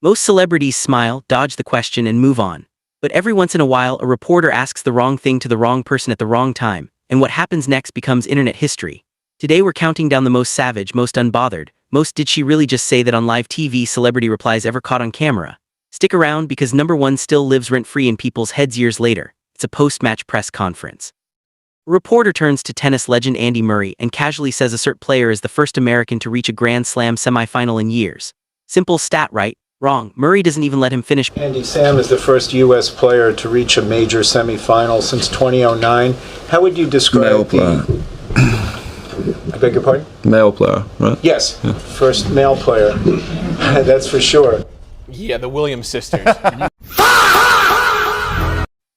Most celebrities smile, dodge the question, and move on. But every once in a while, a reporter asks the wrong thing to the wrong person at the wrong time, and what happens next becomes internet history. Today we're counting down the most savage, most unbothered, most did she really just say that on live TV celebrity replies ever caught on camera. Stick around because number one still lives rent-free in people's heads years later. It's a post-match press conference. A reporter turns to tennis legend Andy Murray and casually says a cert player is the first American to reach a Grand Slam semifinal in years. Simple stat, right? Wrong. Murray doesn't even let him finish. Andy Sam is the first U.S. player to reach a major semifinal since 2009. How would you describe male player? I beg your pardon? Male player, right? Yes, yeah. First male player. That's for sure. Yeah, the Williams sisters.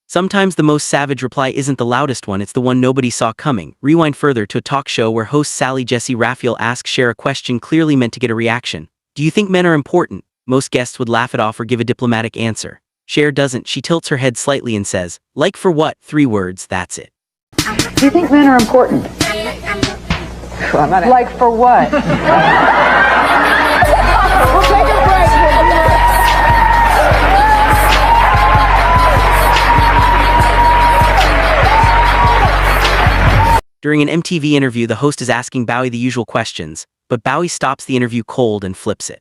Sometimes the most savage reply isn't the loudest one, it's the one nobody saw coming. Rewind further to a talk show where host Sally Jessy Raphael asks Cher a question clearly meant to get a reaction. Do you think men are important? Most guests would laugh it off or give a diplomatic answer. Cher doesn't. She tilts her head slightly and says, "Like for what? 3 words, that's it." Do you think men are important? Like for what? We'll take a break. During an MTV interview, the host is asking Bowie the usual questions, but Bowie stops the interview cold and flips it.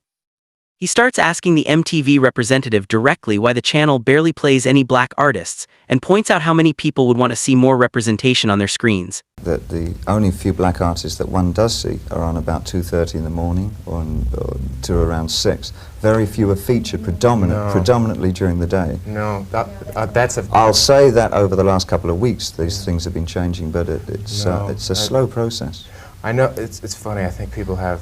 He starts asking the MTV representative directly why the channel barely plays any black artists, and points out how many people would want to see more representation on their screens. That the only few black artists that one does see are on about 2:30 in the morning or to around 6. Very few are featured predominantly during the day. No, that's a... I'll say that over the last couple of weeks these things have been changing, but it's a slow process. I know, it's funny, I think people have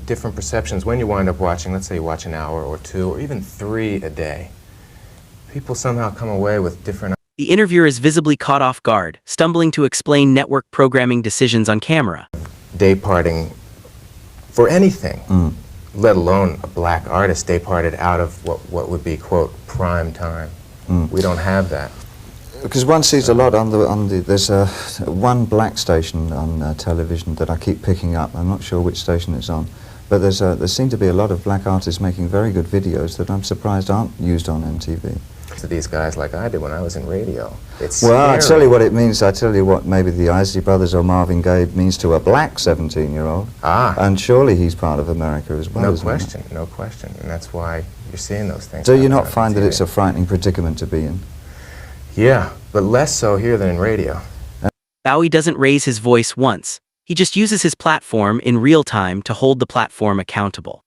different perceptions. When you wind up watching, let's say you watch an hour or 2 or even 3 a day, people somehow come away with different... The interviewer is visibly caught off guard, stumbling to explain network programming decisions on camera. Day parting for anything, let alone a black artist day parted out of what would be, quote, prime time. We don't have that. Because one sees a lot there's one black station on television that I keep picking up. I'm not sure which station it's on. But there seem to be a lot of black artists making very good videos that I'm surprised aren't used on MTV. To these guys like I did when I was in radio. It's well, scary. I tell you what it means. I tell you what maybe the Isley Brothers or Marvin Gaye means to a black 17-year-old. And surely he's part of America as well. No question, no question. And that's why you're seeing those things. Do you not find that it's a frightening predicament to be in? Yeah, but less so here than in radio. Bowie doesn't raise his voice once. He just uses his platform in real time to hold the platform accountable.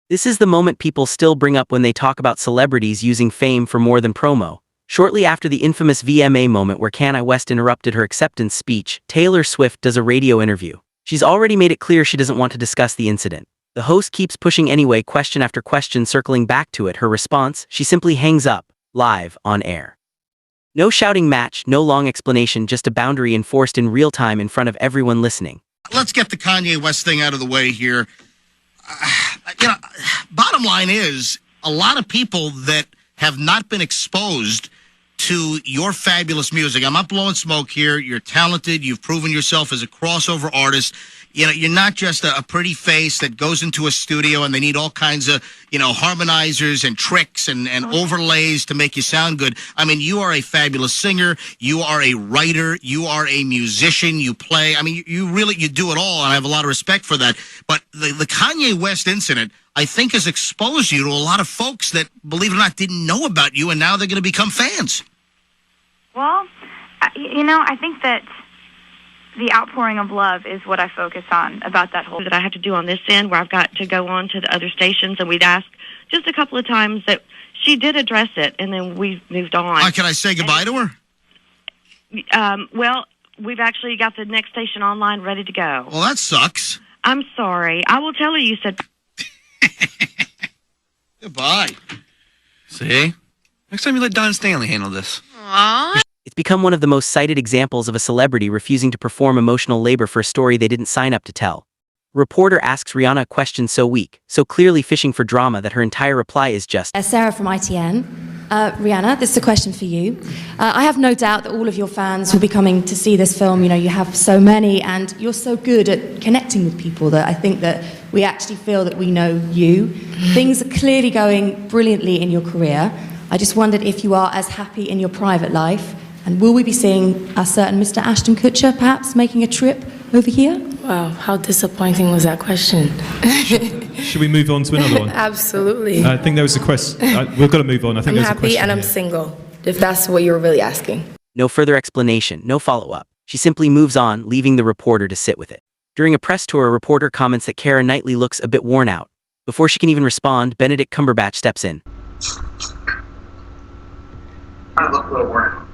This is the moment people still bring up when they talk about celebrities using fame for more than promo. Shortly after the infamous VMA moment where Kanye West interrupted her acceptance speech, Taylor Swift does a radio interview. She's already made it clear she doesn't want to discuss the incident. The host keeps pushing anyway, question after question circling back to it. Her response, she simply hangs up, live, on air. No shouting match, no long explanation, just a boundary enforced in real time in front of everyone listening. Let's get the Kanye West thing out of the way here. Bottom line is, a lot of people that have not been exposed to your fabulous music. I'm not blowing smoke here. You're talented. You've proven yourself as a crossover artist. You know, you're not just a pretty face that goes into a studio and they need all kinds of, harmonizers and tricks and overlays to make you sound good. I mean, you are a fabulous singer. You are a writer. You are a musician. You play. I mean, you do it all, and I have a lot of respect for that. But the Kanye West incident, I think, has exposed you to a lot of folks that, believe it or not, didn't know about you, and now they're going to become fans. Well, I think that the outpouring of love is what I focus on about that whole... That I have to do on this end, where I've got to go on to the other stations, and we'd ask just a couple of times that she did address it, and then we've moved on. Can I say goodbye to her? Well, we've actually got the next station online ready to go. Well, that sucks. I'm sorry. I will tell her you said... Goodbye. See? Next time you let Don Stanley handle this. Aww. It's become one of the most cited examples of a celebrity refusing to perform emotional labor for a story they didn't sign up to tell. A reporter asks Rihanna a question so weak, so clearly fishing for drama that her entire reply is just, Sarah from ITN. Rihanna, this is a question for you. I have no doubt that all of your fans will be coming to see this film. You know, you have so many, and you're so good at connecting with people that I think that we actually feel that we know you. Things are clearly going brilliantly in your career. I just wondered if you are as happy in your private life, and will we be seeing a certain Mr. Ashton Kutcher perhaps making a trip over here? Wow, how disappointing was that question? Should we move on to another one? Absolutely. I think there was a question. We've got to move on. I think I'm there's a happy question and I'm here. single, if that's what you were really asking. No further explanation, no follow-up. She simply moves on, leaving the reporter to sit with it. During a press tour, a reporter comments that Keira Knightley looks a bit worn out. Before she can even respond, Benedict Cumberbatch steps in. I look a little worn out.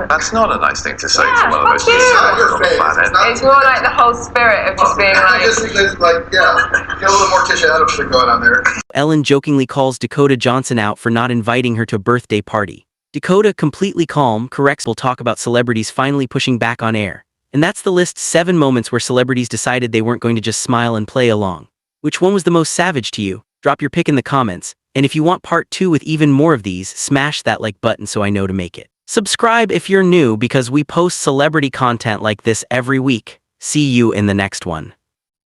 That's not a nice thing to say to one of the most It's more like the whole spirit of just being like. I just think there's like, yeah, get a little more Tisha Adams shit going on there. Ellen jokingly calls Dakota Johnson out for not inviting her to a birthday party. Dakota, completely calm, corrects will talk about celebrities finally pushing back on air. And that's the list: 7 moments where celebrities decided they weren't going to just smile and play along. Which one was the most savage to you? Drop your pick in the comments. And if you want part 2 with even more of these, smash that like button so I know to make it. Subscribe if you're new because we post celebrity content like this every week. See you in the next one.